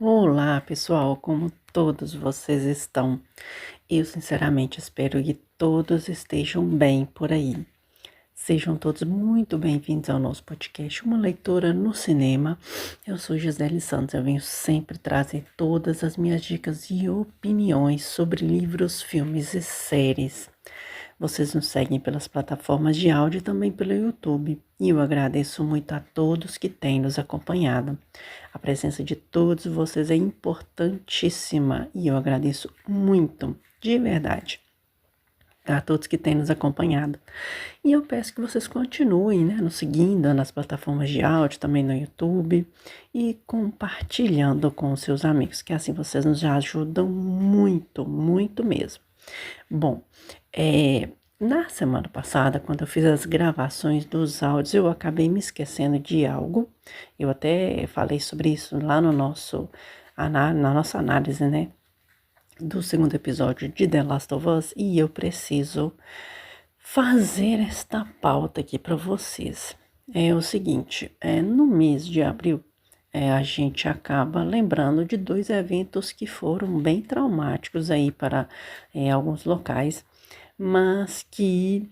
Olá, pessoal, como todos vocês estão? Eu sinceramente espero que todos estejam bem por aí. Sejam todos muito bem-vindos ao nosso podcast, Uma Leitura no Cinema. Eu sou Gisele Santos, eu venho sempre trazer todas as minhas dicas e opiniões sobre livros, filmes e séries. Vocês nos seguem pelas plataformas de áudio e também pelo YouTube. E eu agradeço muito a todos que têm nos acompanhado. A presença de todos vocês é importantíssima e eu agradeço muito, de verdade, a todos que têm nos acompanhado. E eu peço que vocês continuem, né, nos seguindo nas plataformas de áudio, também no YouTube e compartilhando com os seus amigos, que assim vocês nos ajudam muito, muito mesmo. Bom, na semana passada, quando eu fiz as gravações dos áudios, eu acabei me esquecendo de algo. Eu até falei sobre isso lá no na nossa análise, né, do segundo episódio de The Last of Us, e eu preciso fazer esta pauta aqui para vocês. É o seguinte, no mês de abril, a gente acaba lembrando de dois eventos que foram bem traumáticos aí para alguns locais, mas que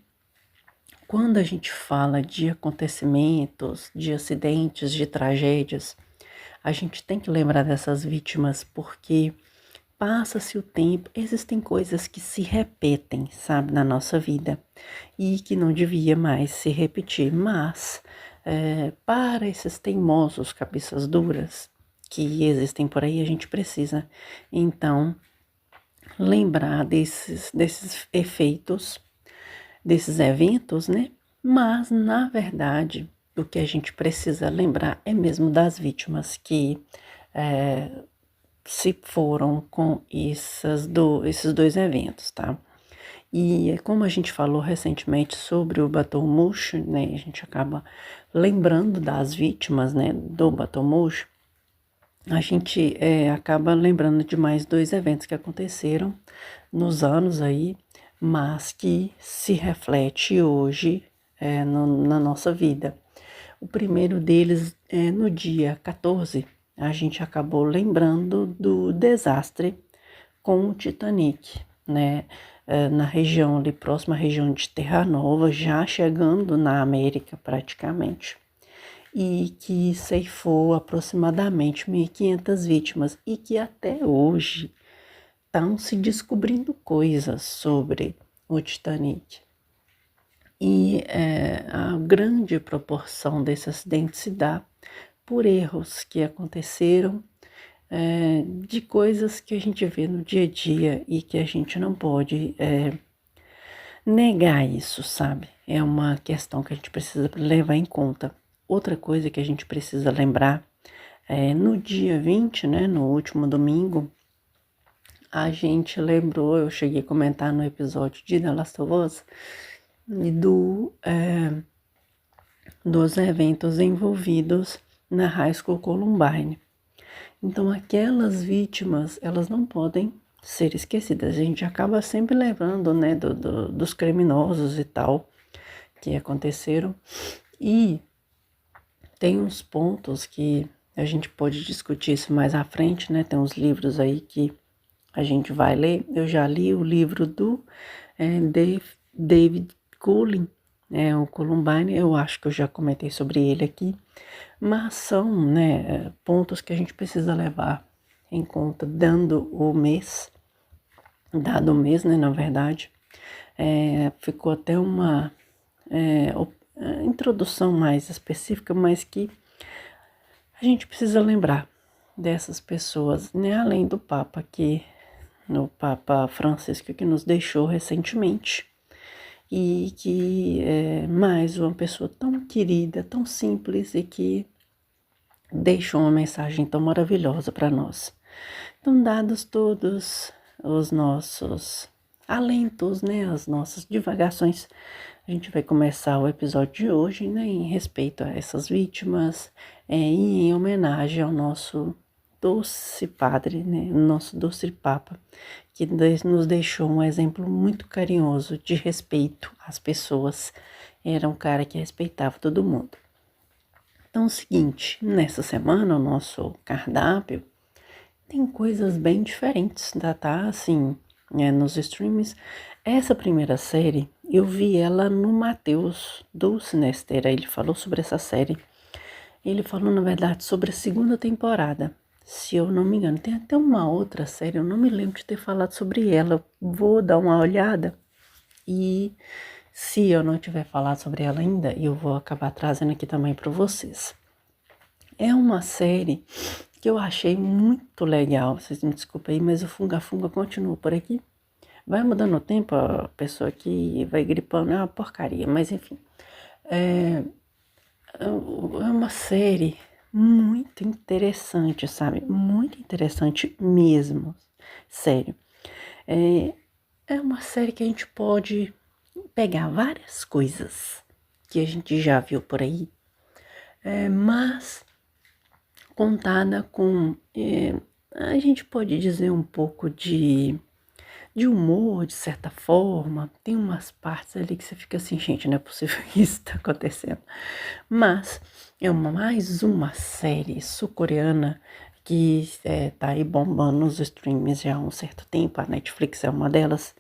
quando a gente fala de acontecimentos, de acidentes, de tragédias, a gente tem que lembrar dessas vítimas porque passa-se o tempo, existem coisas que se repetem, sabe, na nossa vida e que não devia mais se repetir, mas para esses teimosos cabeças duras que existem por aí, a gente precisa, então, lembrar desses efeitos, desses eventos, né? Mas, na verdade, o que a gente precisa lembrar é mesmo das vítimas que se foram com esses dois eventos, tá? E como a gente falou recentemente sobre o Batomuxo, né, a gente acaba lembrando das vítimas, né, do Batomuxo, a gente acaba lembrando de mais dois eventos que aconteceram nos anos aí, mas que se reflete hoje na nossa vida. O primeiro deles é no dia 14, a gente acabou lembrando do desastre com o Titanic, né? Na região ali, próxima à região de Terra Nova, já chegando na América praticamente, e que ceifou aproximadamente 1.500 vítimas, e que até hoje estão se descobrindo coisas sobre o Titanic. E a grande proporção desse acidente se dá por erros que aconteceram, de coisas que a gente vê no dia a dia e que a gente não pode negar isso, sabe? É uma questão que a gente precisa levar em conta. Outra coisa que a gente precisa lembrar no dia 20, né, no último domingo, a gente lembrou, eu cheguei a comentar no episódio de The Last of Us, dos eventos envolvidos na High School Columbine. Então, aquelas vítimas, elas não podem ser esquecidas. A gente acaba sempre lembrando, né, dos criminosos e tal que aconteceram. E tem uns pontos que a gente pode discutir isso mais à frente, né? Tem uns livros aí que a gente vai ler. Eu já li o livro do David Cullen, o Columbine. Eu acho que eu já comentei sobre ele aqui. Mas são, né, pontos que a gente precisa levar em conta, dado o mês, né, na verdade. Ficou até uma introdução mais específica, mas que a gente precisa lembrar dessas pessoas, né, além do Papa, no Papa Francisco, que nos deixou recentemente, e que é mais uma pessoa tão querida, tão simples e que deixou uma mensagem tão maravilhosa para nós. Então, dados todos os nossos alentos, né, as nossas divagações, a gente vai começar o episódio de hoje, né, em respeito a essas vítimas e em homenagem ao nosso doce padre, né, nosso doce papa, que nos deixou um exemplo muito carinhoso de respeito às pessoas. Era um cara que respeitava todo mundo. Então, é o seguinte, nessa semana, o nosso cardápio tem coisas bem diferentes, tá? Assim, nos streams. Essa primeira série, eu vi ela no Matheus do Sinesteira, ele falou sobre essa série. Ele falou, na verdade, sobre a segunda temporada, se eu não me engano. Tem até uma outra série, eu não me lembro de ter falado sobre ela. Vou dar uma olhada e se eu não tiver falado sobre ela ainda, eu vou acabar trazendo aqui também para vocês. É uma série que eu achei muito legal. Vocês me desculpem aí, mas o Funga Funga continua por aqui. Vai mudando o tempo, a pessoa que vai gripando é uma porcaria, mas enfim. É uma série muito interessante, sabe? Muito interessante mesmo. Sério. É uma série que a gente pode pegar várias coisas que a gente já viu por aí, mas contada com, a gente pode dizer um pouco de humor, de certa forma. Tem umas partes ali que você fica assim, gente, não é possível que isso tá acontecendo. Mas é mais uma série sul-coreana que tá aí bombando nos streams já há um certo tempo. A Netflix é uma delas,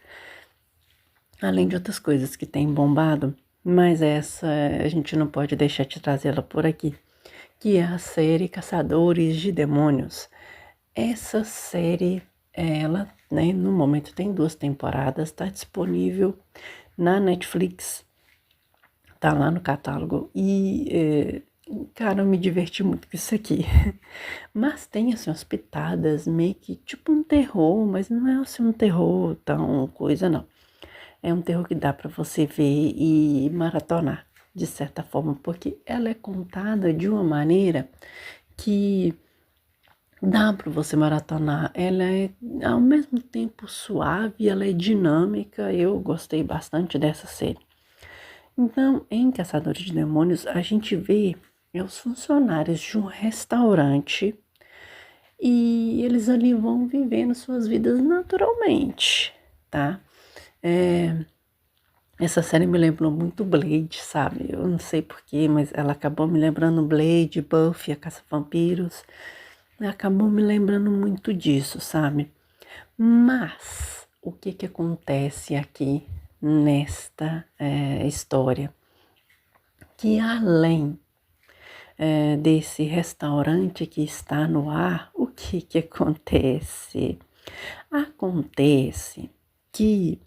além de outras coisas que tem bombado. Mas essa a gente não pode deixar de trazê-la por aqui, que é a série Caçadores de Demônios. Essa série, ela, né, no momento tem 2 temporadas, está disponível na Netflix, tá lá no catálogo e, cara, eu me diverti muito com isso aqui. Mas tem, assim, umas pitadas meio que tipo um terror, mas não é assim um terror tão coisa, não. É um terror que dá para você ver e maratonar, de certa forma, porque ela é contada de uma maneira que dá para você maratonar. Ela é ao mesmo tempo suave, ela é dinâmica. Eu gostei bastante dessa série. Então, em Caçadores de Demônios, a gente vê os funcionários de um restaurante e eles ali vão vivendo suas vidas naturalmente, tá? Essa série me lembrou muito Blade, sabe? Eu não sei porquê, mas ela acabou me lembrando Blade, Buffy, a Caça-Vampiros. Acabou me lembrando muito disso, sabe? Mas o que que acontece aqui nesta história? Que além desse restaurante que está no ar, o que que acontece? Acontece que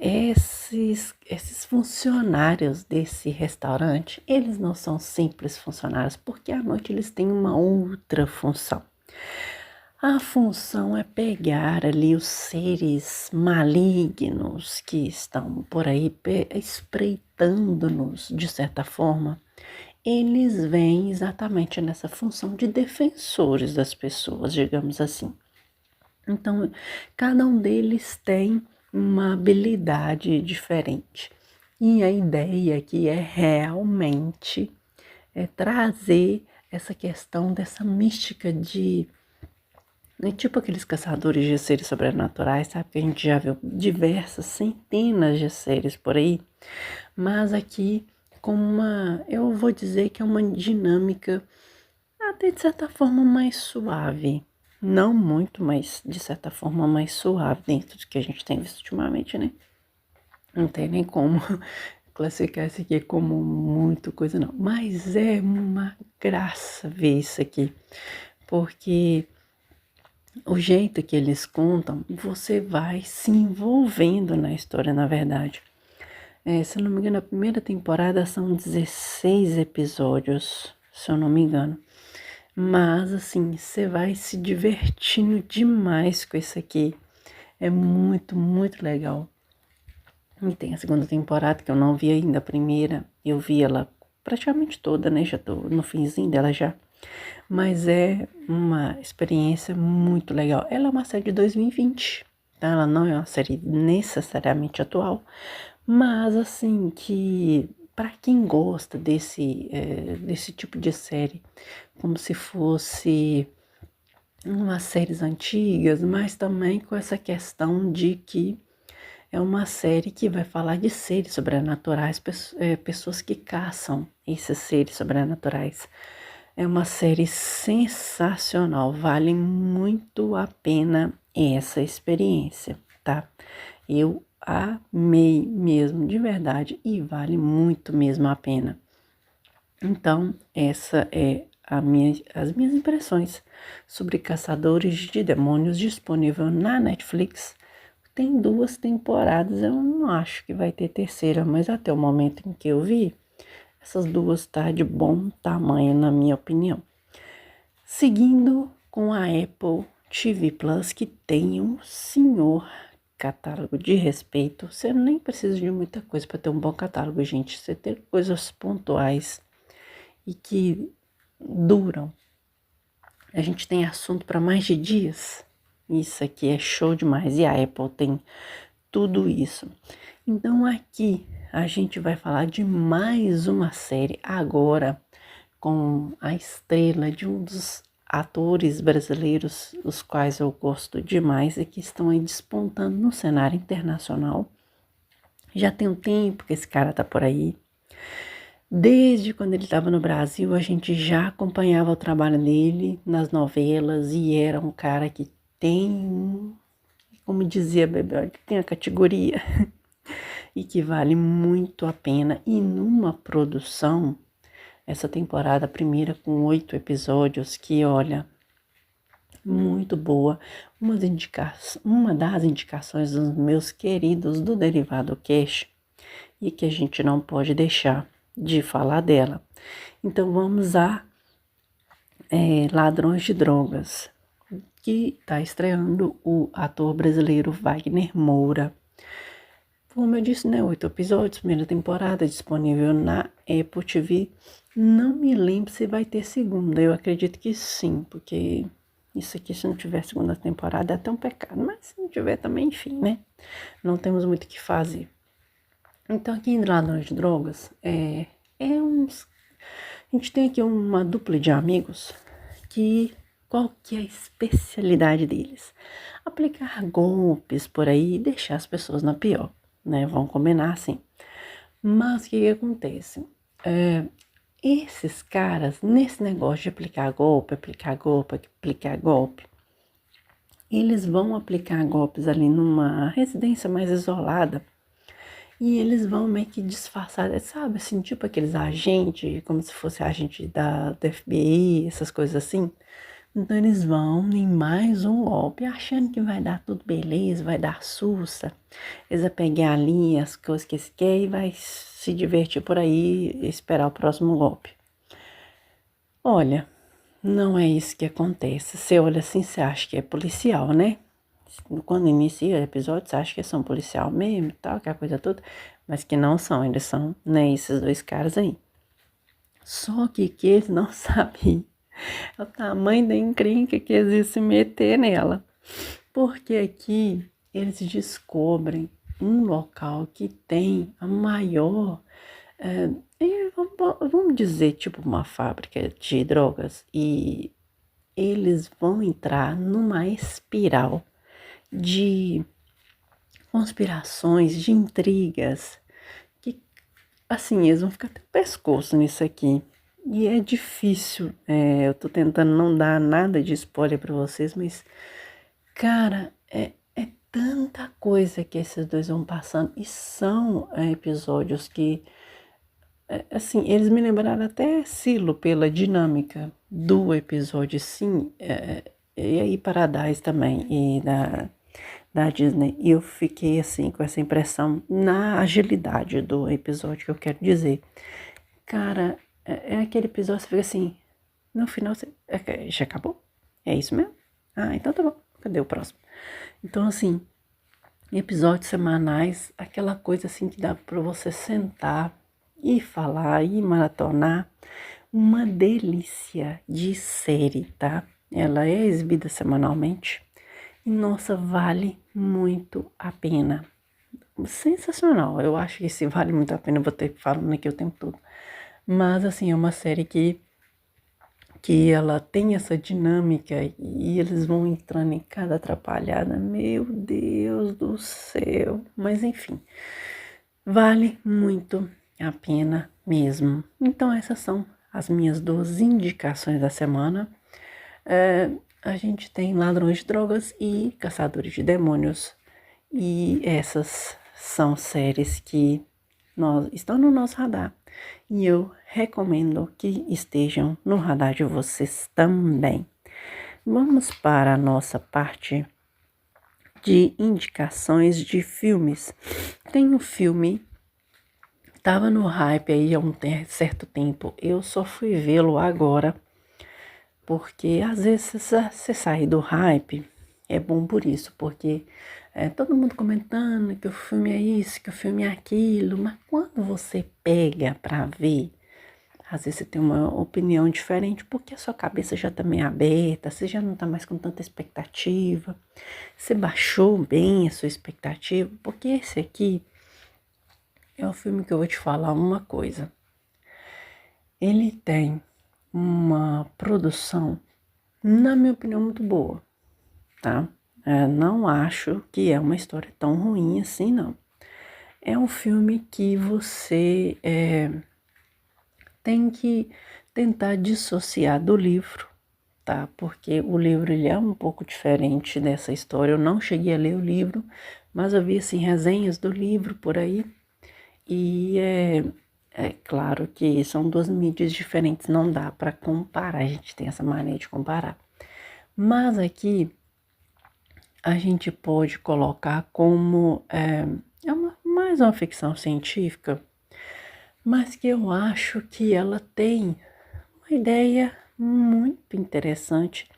esses funcionários desse restaurante, eles não são simples funcionários, porque à noite eles têm uma outra função. A função é pegar ali os seres malignos que estão por aí espreitando-nos, de certa forma. Eles vêm exatamente nessa função de defensores das pessoas, digamos assim. Então, cada um deles tem uma habilidade diferente. E a ideia aqui é realmente trazer essa questão dessa mística de... É tipo aqueles caçadores de seres sobrenaturais, sabe? Que a gente já viu diversas, centenas de seres por aí. Mas aqui com eu vou dizer que é uma dinâmica até de certa forma mais suave. Não muito, mas de certa forma mais suave dentro do que a gente tem visto ultimamente, né? Não tem nem como classificar isso aqui como muito coisa, não. Mas é uma graça ver isso aqui, porque o jeito que eles contam, você vai se envolvendo na história, na verdade. Se eu não me engano, a primeira temporada são 16 episódios, se eu não me engano. Mas, assim, você vai se divertindo demais com isso aqui. É muito, muito legal. E tem a segunda temporada, que eu não vi ainda. A primeira, eu vi ela praticamente toda, né? Já tô no finzinho dela já. Mas é uma experiência muito legal. Ela é uma série de 2020, tá? Ela não é uma série necessariamente atual. Mas, assim, que para quem gosta desse tipo de série, como se fosse umas séries antigas, mas também com essa questão de que é uma série que vai falar de seres sobrenaturais, pessoas que caçam esses seres sobrenaturais. É uma série sensacional, vale muito a pena essa experiência, tá? Eu amei mesmo, de verdade, e vale muito mesmo a pena. Então, essa é as minhas impressões sobre Caçadores de Demônios, disponível na Netflix. Tem 2 temporadas, eu não acho que vai ter terceira, mas até o momento em que eu vi, essas 2 tá de bom tamanho, na minha opinião. Seguindo com a Apple TV Plus, que tem um senhor catálogo de respeito. Você nem precisa de muita coisa para ter um bom catálogo, gente. Você ter coisas pontuais e que duram. A gente tem assunto para mais de dias. Isso aqui é show demais. E a Apple tem tudo isso. Então aqui a gente vai falar de mais uma série agora com a estrela de um dos atores brasileiros, os quais eu gosto demais e que estão aí despontando no cenário internacional. Já tem um tempo que esse cara tá por aí. Desde quando ele estava no Brasil, a gente já acompanhava o trabalho dele nas novelas e era um cara que tem, como dizia a Bebel, que tem a categoria e que vale muito a pena. E numa produção, essa temporada primeira com 8 episódios, que olha, muito boa, uma das indicações dos meus queridos do Derivado Cash e que a gente não pode deixar de falar dela. Então vamos a Ladrões de Drogas, que está estreando o ator brasileiro Wagner Moura. Como eu disse, né, 8 episódios, primeira temporada, disponível na Apple TV. Não me lembro se vai ter segunda, eu acredito que sim, porque isso aqui, se não tiver segunda temporada, é até um pecado, mas se não tiver também, enfim, né, não temos muito o que fazer. Então, aqui em Ladrões de Drogas, a gente tem aqui uma dupla de amigos que, qual que é a especialidade deles? Aplicar golpes por aí e deixar as pessoas na pior, né? Vão combinar assim. Mas o que acontece? Esses caras, nesse negócio de aplicar golpe, eles vão aplicar golpes ali numa residência mais isolada e eles vão meio que disfarçar, sabe, assim, tipo aqueles agentes, como se fosse agente do FBI, essas coisas assim. Então eles vão em mais um golpe, achando que vai dar tudo beleza, vai dar sussa. Eles vão pegar ali as coisas que eles querem e vai se divertir por aí e esperar o próximo golpe. Olha, não é isso que acontece. Você olha assim, você acha que é policial, né? Quando inicia o episódio, você acha que são policial mesmo e tal, aquela coisa toda, mas que não são, eles são, né, esses 2 caras aí. Só que eles não sabem o tamanho da encrenca que eles iam se meter nela. Porque aqui eles descobrem um local que tem a maior, vamos dizer, tipo uma fábrica de drogas, e eles vão entrar numa espiral de conspirações, de intrigas, que, assim, eles vão ficar até o pescoço nisso aqui. E é difícil, eu tô tentando não dar nada de spoiler pra vocês, mas, cara, é tanta coisa que esses 2 vão passando, e são episódios que, assim, eles me lembraram até Silo pela dinâmica do episódio, sim, e aí Paradise também, e da Disney, e eu fiquei assim com essa impressão na agilidade do episódio, que eu quero dizer. Cara, é aquele episódio que você fica assim, no final você, já acabou? É isso mesmo? Ah, então tá bom, cadê o próximo? Então assim, episódios semanais, aquela coisa assim que dá pra você sentar e falar e maratonar, uma delícia de série, tá? Ela é exibida semanalmente. E, nossa, vale muito a pena. Sensacional. Eu acho que esse vale muito a pena. Eu vou ter falando aqui o tempo todo. Mas, assim, é uma série que ela tem essa dinâmica e eles vão entrando em cada atrapalhada. Meu Deus do céu. Mas, enfim, vale muito a pena mesmo. Então, essas são as minhas 2 indicações da semana. A gente tem Ladrões de Drogas e Caçadores de Demônios. E essas são séries que estão no nosso radar. E eu recomendo que estejam no radar de vocês também. Vamos para a nossa parte de indicações de filmes. Tem um filme, estava no hype aí há um certo tempo. Eu só fui vê-lo agora, porque às vezes você sai do hype, é bom por isso, porque todo mundo comentando que o filme é isso, que o filme é aquilo, mas quando você pega pra ver, às vezes você tem uma opinião diferente, porque a sua cabeça já tá meio aberta, você já não tá mais com tanta expectativa, você baixou bem a sua expectativa, porque esse aqui é um filme que eu vou te falar uma coisa. Ele tem uma produção, na minha opinião, muito boa, tá? Não acho que é uma história tão ruim assim, não. É um filme que você tem que tentar dissociar do livro, tá? Porque o livro ele é um pouco diferente dessa história. Eu não cheguei a ler o livro, mas eu vi assim resenhas do livro por aí. E é claro que são 2 mídias diferentes, não dá para comparar. A gente tem essa mania de comparar. Mas aqui a gente pode colocar como mais uma ficção científica, mas que eu acho que ela tem uma ideia muito interessante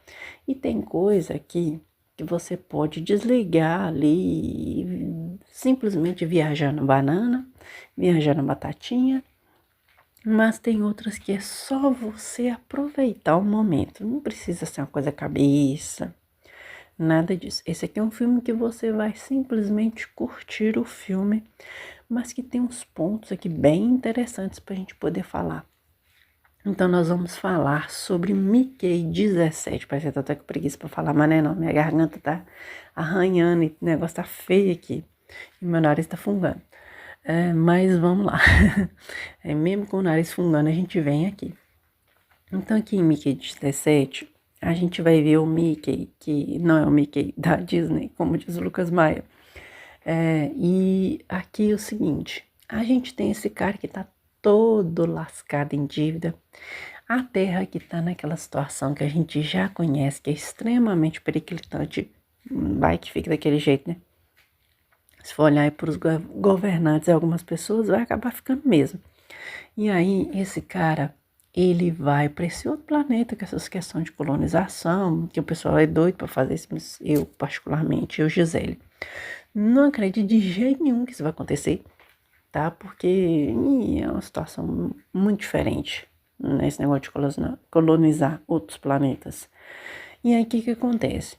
e tem coisa aqui que você pode desligar ali e simplesmente viajar na banana, viajar na batatinha, mas tem outras que é só você aproveitar o momento, não precisa ser uma coisa cabeça, nada disso. Esse aqui é um filme que você vai simplesmente curtir o filme, mas que tem uns pontos aqui bem interessantes para a gente poder falar. Então nós vamos falar sobre Mickey 17. Parece que eu tô até com preguiça para falar, mas não, minha garganta tá arranhando e o negócio tá feio aqui. E meu nariz tá fungando. Mas vamos lá. Mesmo com o nariz fungando, a gente vem aqui. Então aqui em Mickey 17, a gente vai ver o Mickey, que não é o Mickey da Disney, como diz o Lucas Maia. E aqui é o seguinte, a gente tem esse cara que tá todo lascado em dívida. A Terra que tá naquela situação que a gente já conhece, que é extremamente periclitante, vai que fica daquele jeito, né? Se for olhar para os governantes e algumas pessoas, vai acabar ficando mesmo. E aí, esse cara, ele vai para esse outro planeta com essas questões de colonização, que o pessoal é doido para fazer isso, mas eu, particularmente, eu, Gisele, não acredito de jeito nenhum que isso vai acontecer, tá? Porque é uma situação muito diferente, né? Esse negócio de colonizar outros planetas. E aí, o que acontece?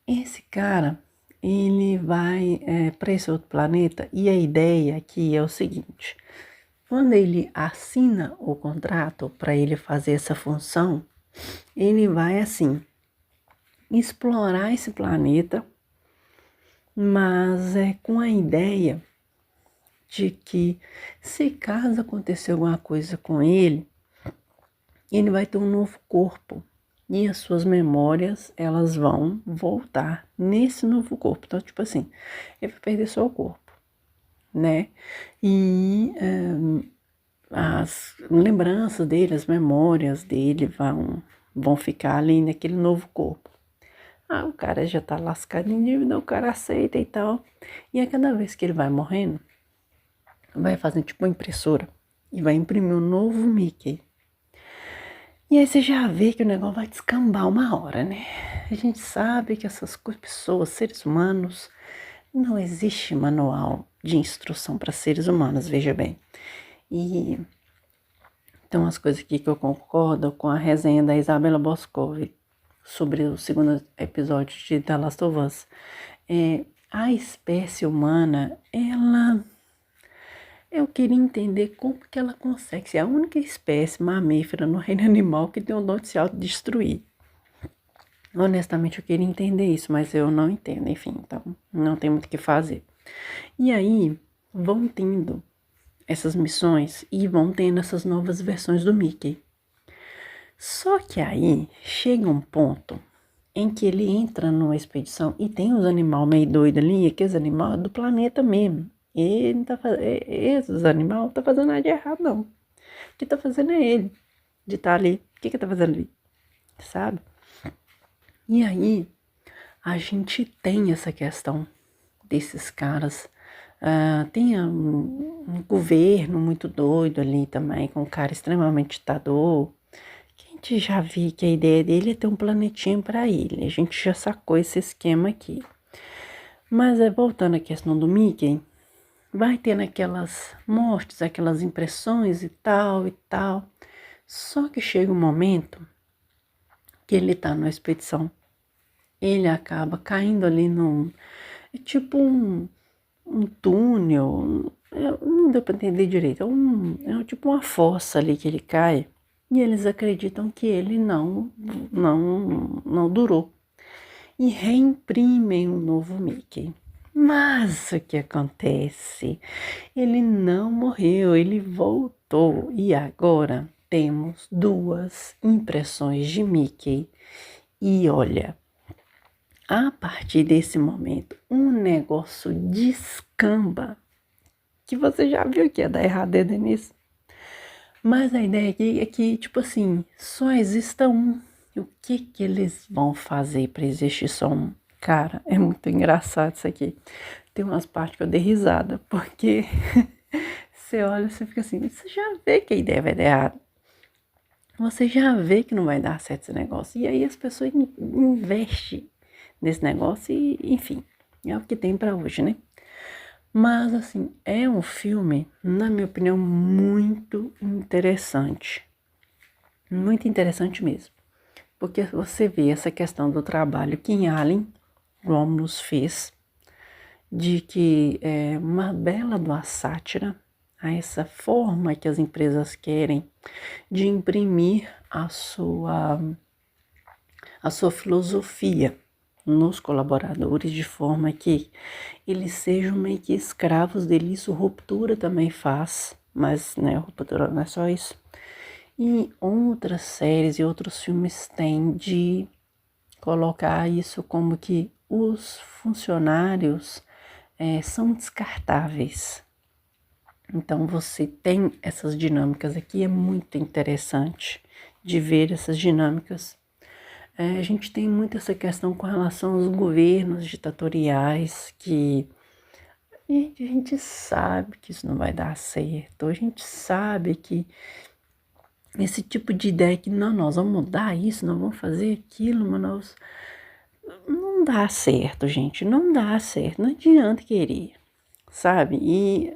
Esse cara, ele vai para esse outro planeta e a ideia aqui é o seguinte: quando ele assina o contrato para ele fazer essa função, ele vai assim explorar esse planeta, mas com a ideia de que se caso acontecer alguma coisa com ele vai ter um novo corpo. E as suas memórias, elas vão voltar nesse novo corpo. Então, tipo assim, ele vai perder só o corpo, né? E as lembranças dele, as memórias dele vão ficar ali naquele novo corpo. O cara já tá lascado em dívida, o cara aceita e tal. E a cada vez que ele vai morrendo, vai fazendo tipo uma impressora e vai imprimir um novo Mickey. E aí você já vê que o negócio vai descambar uma hora, né? A gente sabe que essas pessoas, seres humanos, não existe manual de instrução para seres humanos, veja bem. E então as coisas aqui que eu concordo com a resenha da Isabela Boscov sobre o 2º episódio de The Last of Us. A espécie humana, eu queria entender como que ela consegue ser a única espécie mamífera no reino animal que tem o dom de se autodestruir. Honestamente, eu queria entender isso, mas eu não entendo, enfim, então não tem muito o que fazer. E aí, vão tendo essas missões e vão tendo essas novas versões do Mickey. Só que aí chega um ponto em que ele entra numa expedição e tem uns animais meio doidos ali, aqueles animais do planeta mesmo. Ele não tá fazendo, esses animais não tá fazendo nada de errado, não. O que tá fazendo é ele, de estar ali. O que tá fazendo ali? Sabe? E aí, a gente tem essa questão desses caras. Tem um governo muito doido ali também, com um cara extremamente ditador. Que a gente já viu que a ideia dele é ter um planetinha para ele. A gente já sacou esse esquema aqui. Mas voltando à questão do Mickey, vai tendo aquelas mortes, aquelas impressões e tal e tal. Só que chega um momento que ele tá numa expedição. Ele acaba caindo ali num... É tipo um túnel, não deu para entender direito, é tipo uma fossa ali que ele cai, e eles acreditam que ele não durou, e reimprimem um novo Mickey. Mas o que acontece? Ele não morreu, ele voltou, e agora temos duas impressões de Mickey, e olha... A partir desse momento, um negócio descamba, que você já viu que ia dar errado desde nisso. Mas a ideia aqui é que, tipo assim, só exista um. O que eles vão fazer para existir só um? Cara, é muito engraçado isso aqui. Tem umas partes que eu dei risada, porque você olha e você fica assim, você já vê que a ideia vai dar errado. Você já vê que não vai dar certo esse negócio. E aí as pessoas investem nesse negócio e, enfim, é o que tem pra hoje, né? Mas, assim, é um filme, na minha opinião, muito interessante. Muito interessante mesmo. Porque você vê essa questão do trabalho que em Alien, Romulus fez, de que é uma bela de uma sátira a essa forma que as empresas querem de imprimir a sua filosofia nos colaboradores, de forma que eles sejam meio que escravos dele. Isso Ruptura também faz, mas né, Ruptura não é só isso. E outras séries e outros filmes têm de colocar isso como que os funcionários são descartáveis. Então você tem essas dinâmicas aqui, é muito interessante de ver essas dinâmicas. A gente tem muito essa questão com relação aos governos ditatoriais, que a gente sabe que isso não vai dar certo, a gente sabe que esse tipo de ideia que não, nós vamos mudar isso, nós vamos fazer aquilo, mas não dá certo, gente, não dá certo, não adianta querer, sabe? E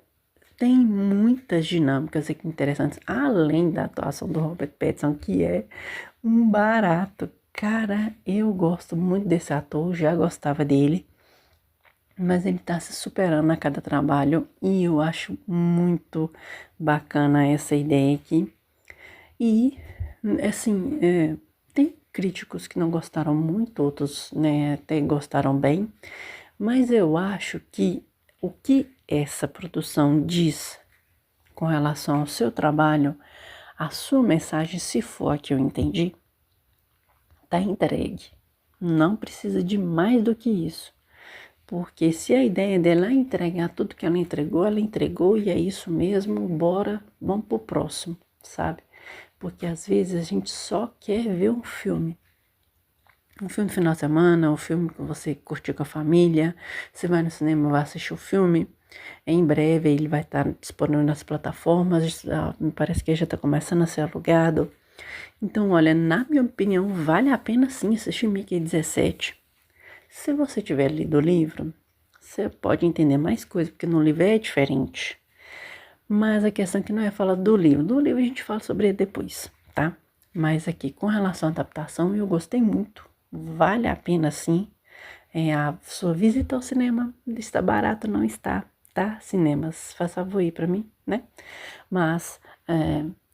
tem muitas dinâmicas aqui interessantes, além da atuação do Robert Pattinson, que é um barato. Cara, eu gosto muito desse ator, já gostava dele, mas ele tá se superando a cada trabalho e eu acho muito bacana essa ideia aqui. E, assim, tem críticos que não gostaram muito, outros, né, até gostaram bem, mas eu acho que o que essa produção diz com relação ao seu trabalho, a sua mensagem, se for a que eu entendi, tá entregue. Não precisa de mais do que isso. Porque se a ideia dela é entregar tudo que ela entregou e é isso mesmo, bora, vamos pro próximo, sabe? Porque às vezes a gente só quer ver um filme. Um filme no final de semana, um filme que você curtiu com a família, você vai no cinema, vai assistir o filme. Em breve ele vai estar disponível nas plataformas, me parece que já está começando a ser alugado. Então, olha, na minha opinião, vale a pena sim assistir Mickey 17. Se você tiver lido o livro, você pode entender mais coisas, porque no livro é diferente. Mas a questão é que não é falar do livro. Do livro a gente fala sobre ele depois, tá? Mas aqui, com relação à adaptação, eu gostei muito. Vale a pena sim. A sua visita ao cinema está barato, não está, tá? Cinemas, faz favor aí pra mim, né? Mas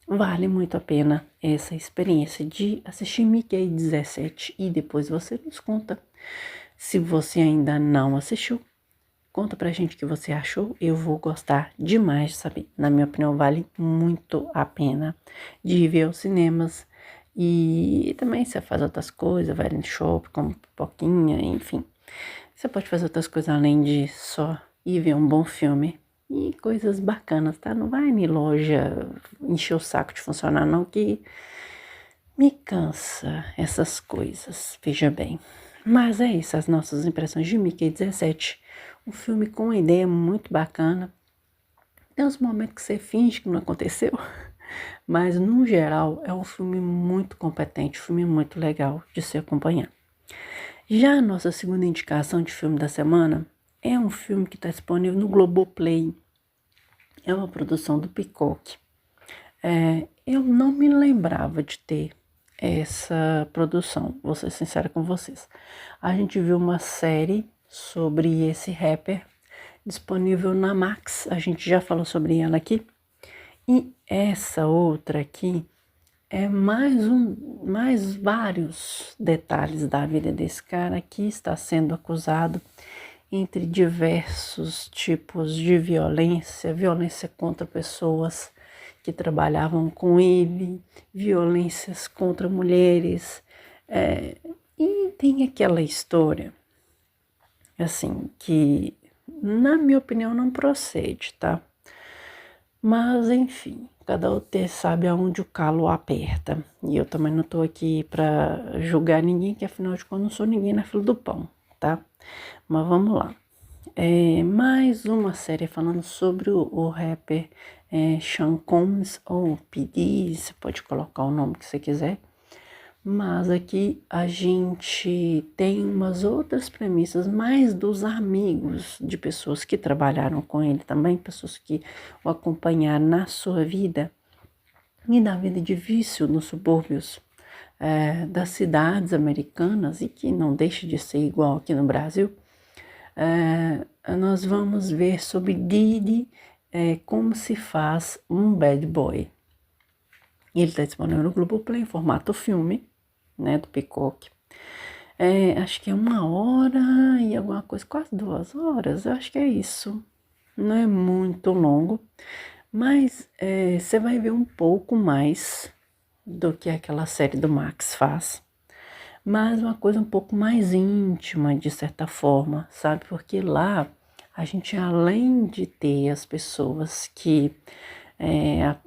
vale muito a pena essa experiência de assistir Mickey 17 e depois você nos conta. Se você ainda não assistiu, Conta pra gente o que você achou, eu vou gostar demais de saber. Na minha opinião, vale muito a pena de ir ver aos cinemas. E também você faz outras coisas, vai no shopping, come pipoquinha, enfim. Você pode fazer outras coisas além de só ir ver um bom filme. E coisas bacanas, tá? Não vai em loja encher o saco de funcionar, não, que me cansa essas coisas, veja bem. Mas é isso, as nossas impressões de Mickey 17. Um filme com uma ideia muito bacana. Tem uns momentos que você finge que não aconteceu, mas no geral é um filme muito competente, um filme muito legal de se acompanhar. Já a nossa segunda indicação de filme da semana é um filme que está disponível no Globoplay. É uma produção do Peacock. Eu não me lembrava de ter essa produção, vou ser sincera com vocês. A gente viu uma série sobre esse rapper disponível na Max, a gente já falou sobre ela aqui. E essa outra aqui é mais vários detalhes da vida desse cara que está sendo acusado entre diversos tipos de violência, violência contra pessoas que trabalhavam com ele, violências contra mulheres, e tem aquela história, assim, que na minha opinião não procede, tá? Mas enfim, cada um sabe aonde o calo aperta. E eu também não tô aqui pra julgar ninguém, que afinal de contas não sou ninguém na fila do pão, tá? Mas vamos lá. Mais uma série falando sobre o rapper Sean Combs, ou P. Diddy, você pode colocar o nome que você quiser. Mas aqui a gente tem umas outras premissas, mais dos amigos de pessoas que trabalharam com ele também, pessoas que o acompanharam na sua vida e na vida de vício nos subúrbios das cidades americanas, e que não deixa de ser igual aqui no Brasil. Nós vamos ver sobre Diddy, como se faz um bad boy. Ele está disponível no Globoplay em formato filme, né, do Peacock. Acho que é 1 hora e alguma coisa, quase 2 horas, eu acho que é isso. Não é muito longo, mas você vai ver um pouco mais do que aquela série do Max faz. Mas uma coisa um pouco mais íntima, de certa forma, sabe? Porque lá a gente, além de ter as pessoas que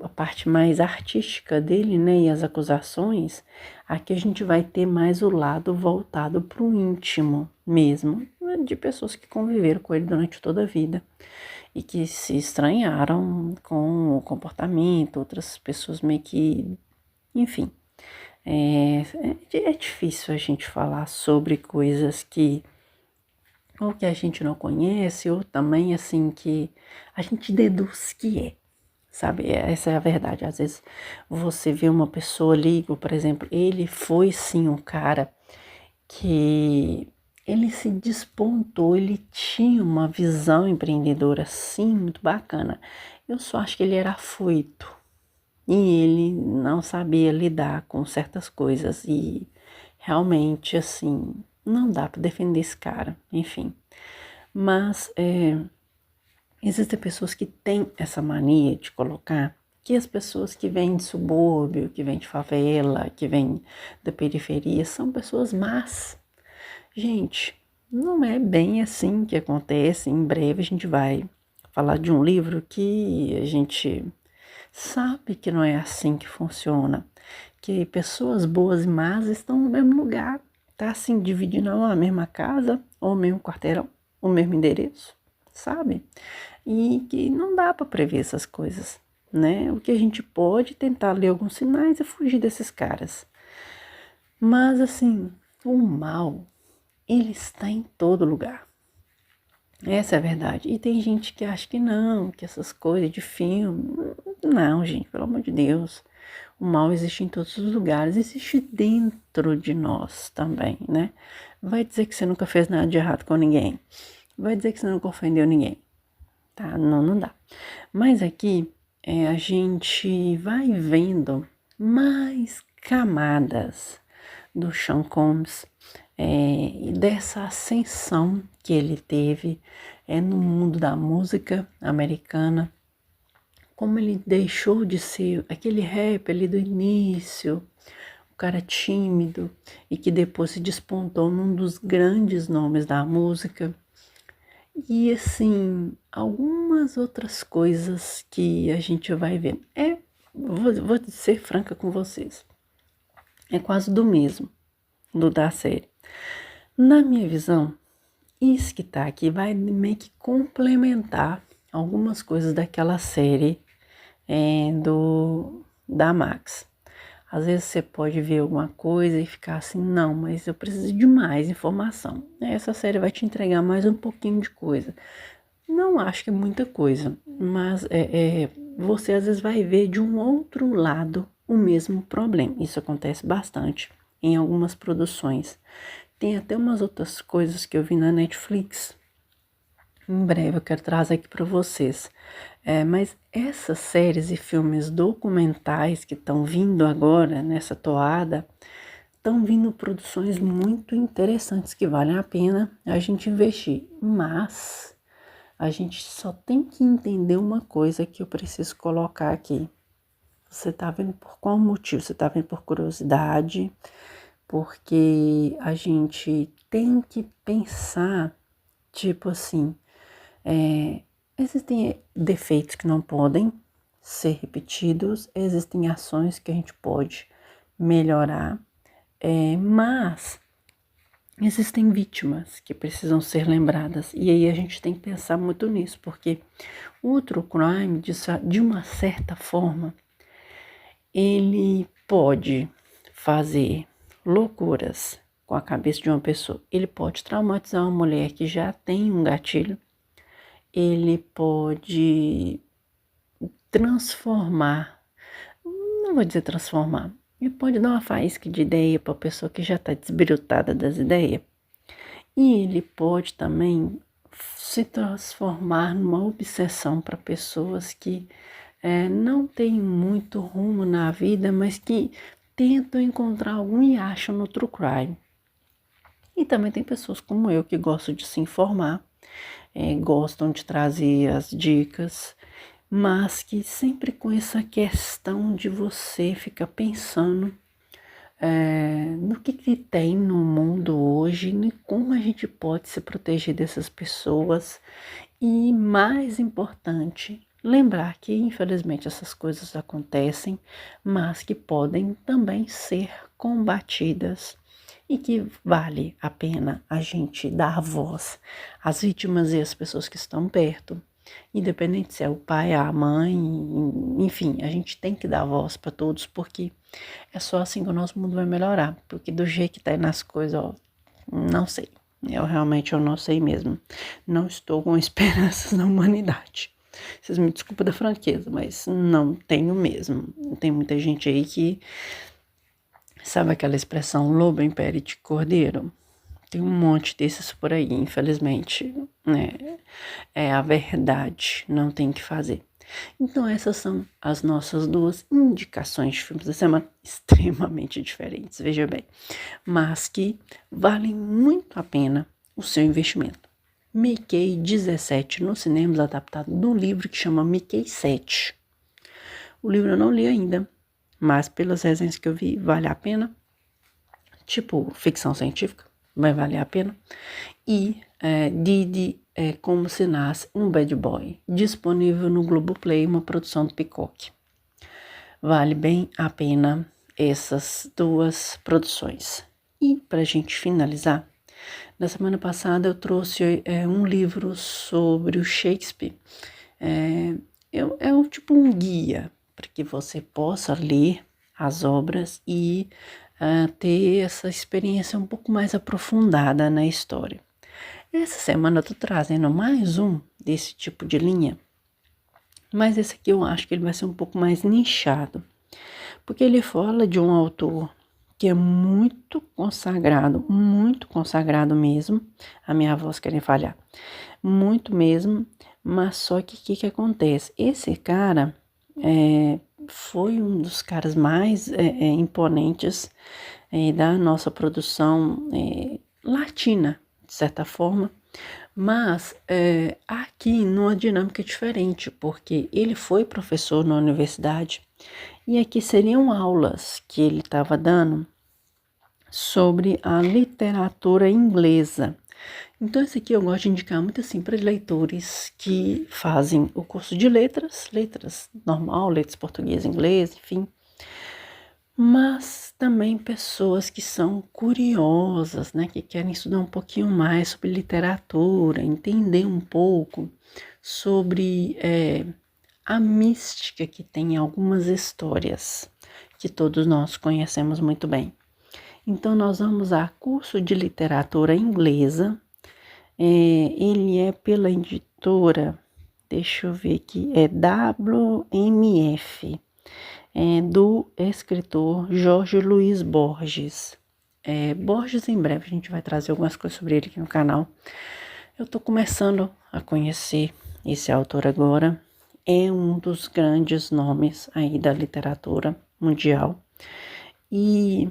a parte mais artística dele, né, e as acusações, aqui a gente vai ter mais o lado voltado para o íntimo mesmo, né, de pessoas que conviveram com ele durante toda a vida e que se estranharam com o comportamento, outras pessoas meio que, enfim. É difícil a gente falar sobre coisas que ou que a gente não conhece, ou também assim que a gente deduz que sabe? Essa é a verdade. Às vezes você vê uma pessoa ali, por exemplo, ele foi sim um cara que ele se despontou, ele tinha uma visão empreendedora sim muito bacana. Eu só acho que ele era afoito e ele não sabia lidar com certas coisas e realmente assim não dá para defender esse cara, enfim. Mas existem pessoas que têm essa mania de colocar que as pessoas que vêm de subúrbio, que vêm de favela, que vêm da periferia, são pessoas más. Gente, não é bem assim que acontece. Em breve a gente vai falar de um livro que a gente sabe que não é assim que funciona. Que pessoas boas e más estão no mesmo lugar. Tá assim, dividindo a mesma casa, ou o mesmo quarteirão, o mesmo endereço, sabe? E que não dá para prever essas coisas, né? O que a gente pode tentar ler alguns sinais é fugir desses caras. Mas assim, o mal, ele está em todo lugar. Essa é a verdade. E tem gente que acha que não, que essas coisas de filme. Não, gente, pelo amor de Deus. O mal existe em todos os lugares, existe dentro de nós também, né? Vai dizer que você nunca fez nada de errado com ninguém. Vai dizer que você nunca ofendeu ninguém. Tá? Não, não dá. Mas aqui a gente vai vendo mais camadas do Sean Combs, e dessa ascensão que ele teve no mundo da música americana, como ele deixou de ser aquele rap ali do início, o cara tímido, e que depois se despontou num dos grandes nomes da música. E assim, algumas outras coisas que a gente vai ver. Vou ser franca com vocês, é quase do mesmo, da série. Na minha visão, isso que tá aqui vai meio que complementar algumas coisas daquela série da Max. Às vezes você pode ver alguma coisa e ficar assim, não, mas eu preciso de mais informação. Essa série vai te entregar mais um pouquinho de coisa. Não acho que é muita coisa, mas você às vezes vai ver de um outro lado o mesmo problema. Isso acontece bastante em algumas produções. Tem até umas outras coisas que eu vi na Netflix. Em breve eu quero trazer aqui para vocês. Mas essas séries e filmes documentais que estão vindo agora nessa toada, estão vindo produções muito interessantes que valem a pena a gente investir. Mas a gente só tem que entender uma coisa que eu preciso colocar aqui. Você tá vendo por qual motivo? Você tá vendo por curiosidade? Porque a gente tem que pensar, tipo assim, existem defeitos que não podem ser repetidos, existem ações que a gente pode melhorar, mas existem vítimas que precisam ser lembradas. E aí a gente tem que pensar muito nisso, porque o true crime, de uma certa forma, ele pode fazer loucuras com a cabeça de uma pessoa. Ele pode traumatizar uma mulher que já tem um gatilho. Ele pode transformar, não vou dizer transformar, ele pode dar uma faísca de ideia para a pessoa que já está desbirutada das ideias. E ele pode também se transformar numa obsessão para pessoas que não têm muito rumo na vida, mas que tentam encontrar algum e acham no true crime. E também tem pessoas como eu que gostam de se informar, gostam de trazer as dicas, mas que sempre com essa questão de você ficar pensando no que tem no mundo hoje e como a gente pode se proteger dessas pessoas. E mais importante, lembrar que infelizmente essas coisas acontecem, mas que podem também ser combatidas e que vale a pena a gente dar voz às vítimas e às pessoas que estão perto, independente se é o pai, a mãe, enfim, a gente tem que dar voz para todos, porque é só assim que o nosso mundo vai melhorar, porque do jeito que tá aí nas coisas, ó, não sei, eu não sei mesmo, não estou com esperanças na humanidade. Vocês me desculpem da franqueza, mas não tenho mesmo. Tem muita gente aí que sabe aquela expressão lobo impere de cordeiro? Tem um monte desses por aí, infelizmente, né? É a verdade, não tem o que fazer. Então essas são as nossas duas indicações de filmes da semana, extremamente diferentes, veja bem, mas que valem muito a pena o seu investimento. Mickey 17 nos cinemas, adaptado de um livro que chama Mickey 7. O livro eu não li ainda, mas pelas resenhas que eu vi, vale a pena. Tipo, ficção científica, vai valer a pena. E Didi é Como Se Nasce um Bad Boy, disponível no Globoplay, uma produção do Peacock. Vale bem a pena essas duas produções. E para a gente finalizar, na semana passada eu trouxe um livro sobre o Shakespeare. É tipo um guia para que você possa ler as obras e ter essa experiência um pouco mais aprofundada na história. Essa semana eu tô trazendo mais um desse tipo de linha, mas esse aqui eu acho que ele vai ser um pouco mais nichado, porque ele fala de um autor que é muito consagrado mesmo, a minha voz querem falhar, muito mesmo, mas só que o que acontece? Esse cara foi um dos caras mais imponentes da nossa produção latina, de certa forma, mas aqui numa dinâmica diferente, porque ele foi professor na universidade e aqui seriam aulas que ele estava dando sobre a literatura inglesa. Então, esse aqui eu gosto de indicar muito assim para leitores que fazem o curso de letras normal, letras português, inglês, enfim, mas também pessoas que são curiosas, né, que querem estudar um pouquinho mais sobre literatura, entender um pouco sobre a mística que tem em algumas histórias que todos nós conhecemos muito bem. Então, nós vamos a curso de literatura inglesa. Ele é pela editora, deixa eu ver aqui, é WMF, do escritor Jorge Luiz Borges. Borges, em breve, a gente vai trazer algumas coisas sobre ele aqui no canal. Eu estou começando a conhecer esse autor agora. É um dos grandes nomes aí da literatura mundial. E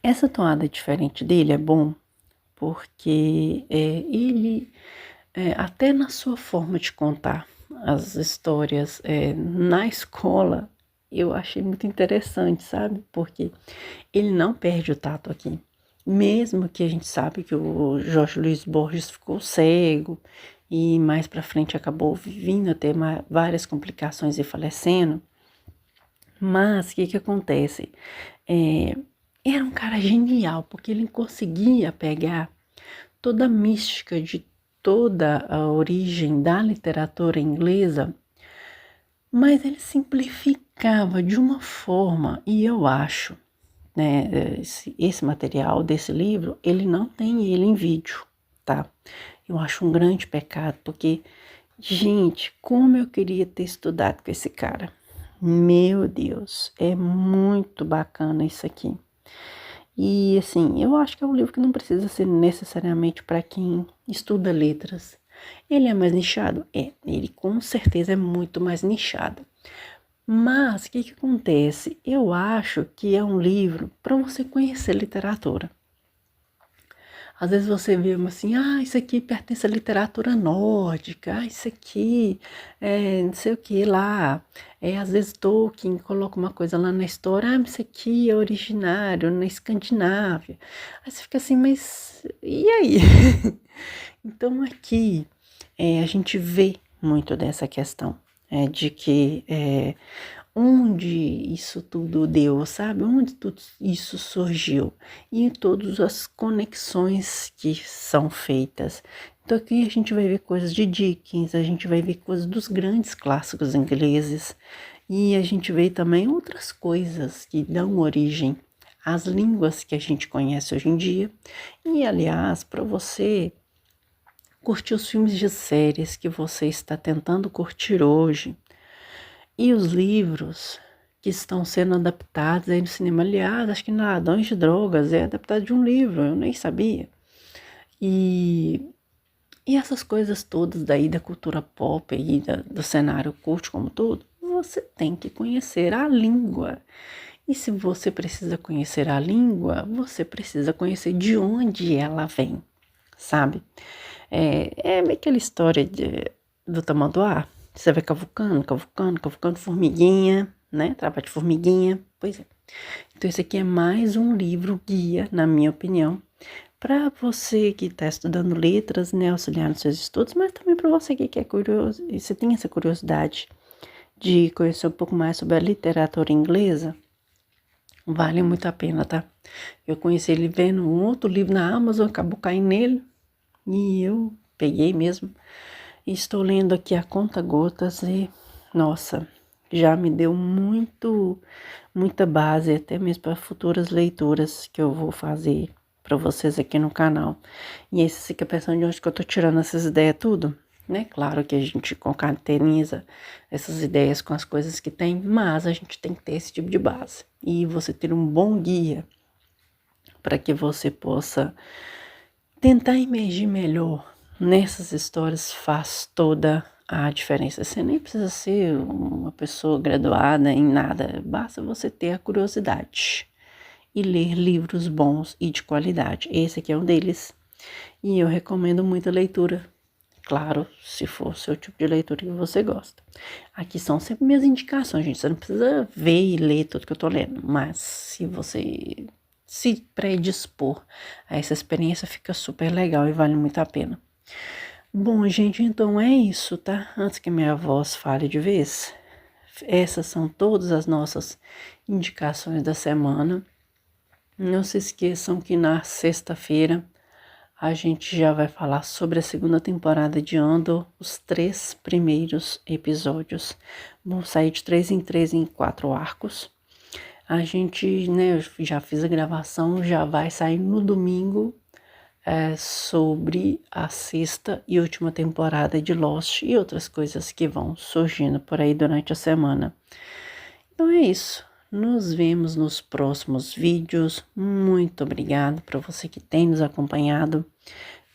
essa toada diferente dele é bom porque ele, até na sua forma de contar as histórias na escola, eu achei muito interessante, sabe? Porque ele não perde o tato aqui. Mesmo que a gente sabe que o Jorge Luiz Borges ficou cego e mais pra frente acabou vindo a ter várias complicações e falecendo. Mas o que acontece? Era um cara genial, porque ele conseguia pegar toda a mística de toda a origem da literatura inglesa, mas ele simplificava de uma forma, e eu acho, né, esse material desse livro, ele não tem ele em vídeo, tá? Eu acho um grande pecado, porque, gente, como eu queria ter estudado com esse cara. Meu Deus, é muito bacana isso aqui. E assim, eu acho que é um livro que não precisa ser necessariamente para quem estuda letras. Ele é mais nichado? Ele com certeza é muito mais nichado. Mas o que acontece? Eu acho que é um livro para você conhecer literatura. Às vezes você vê assim, isso aqui pertence à literatura nórdica, isso aqui não sei o que lá. Às vezes Tolkien coloca uma coisa lá na história, isso aqui é originário na Escandinávia. Aí você fica assim, mas e aí? Então aqui a gente vê muito dessa questão, de que onde isso tudo deu, sabe? Onde tudo isso surgiu e todas as conexões que são feitas. Então aqui a gente vai ver coisas de Dickens, a gente vai ver coisas dos grandes clássicos ingleses e a gente vê também outras coisas que dão origem às línguas que a gente conhece hoje em dia. E aliás, para você curtir os filmes de séries que você está tentando curtir hoje, e os livros que estão sendo adaptados aí no cinema, aliás, acho que Ladrões de Drogas é adaptado de um livro, eu nem sabia. E essas coisas todas daí da cultura pop e do cenário cult como todo, você tem que conhecer a língua. E se você precisa conhecer a língua, você precisa conhecer de onde ela vem, sabe? É meio aquela história do tamanduá. Você vai cavucando, formiguinha, né? Trabalho de formiguinha. Pois é. Então, esse aqui é mais um livro guia, na minha opinião, para você que está estudando letras, né? Auxiliar nos seus estudos, mas também para você que é curioso, e você tem essa curiosidade de conhecer um pouco mais sobre a literatura inglesa. Vale muito a pena, tá? Eu conheci ele vendo um outro livro na Amazon, acabou caindo nele. E eu peguei mesmo e estou lendo aqui a conta gotas e, nossa, já me deu muita base, até mesmo para futuras leituras que eu vou fazer para vocês aqui no canal. E aí você fica pensando de onde que eu tô tirando essas ideias tudo, né? Claro que a gente concateniza essas ideias com as coisas que tem, mas a gente tem que ter esse tipo de base. E você ter um bom guia para que você possa tentar emergir melhor nessas histórias faz toda a diferença. Você nem precisa ser uma pessoa graduada em nada, basta você ter a curiosidade. e ler livros bons e de qualidade. Esse aqui é um deles. E eu recomendo muito a leitura. Claro, se for o seu tipo de leitura que você gosta. Aqui são sempre minhas indicações, gente. Você não precisa ver e ler tudo que eu tô lendo. Mas se você se predispor a essa experiência, fica super legal e vale muito a pena. Bom, gente, então é isso, tá? Antes que minha voz fale de vez, essas são todas as nossas indicações da semana. Não se esqueçam que na sexta-feira a gente já vai falar sobre a segunda temporada de Andor, os 3 primeiros episódios. Vão sair de 3 em 3 em 4 arcos. A gente, né, eu já fiz a gravação, já vai sair no domingo sobre a sexta e última temporada de Lost e outras coisas que vão surgindo por aí durante a semana. Então é isso. Nos vemos nos próximos vídeos. Muito obrigado para você que tem nos acompanhado.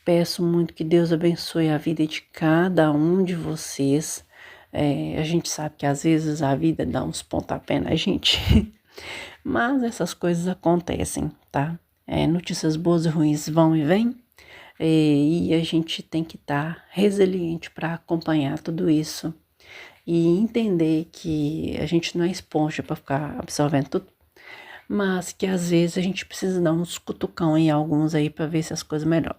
Peço muito que Deus abençoe a vida de cada um de vocês. A gente sabe que às vezes a vida dá uns pontapés na gente, mas essas coisas acontecem, tá? Notícias boas e ruins vão e vêm, e a gente tem que estar resiliente para acompanhar tudo isso e entender que a gente não é esponja para ficar absorvendo tudo, mas que às vezes a gente precisa dar uns cutucão em alguns aí para ver se as coisas melhoram.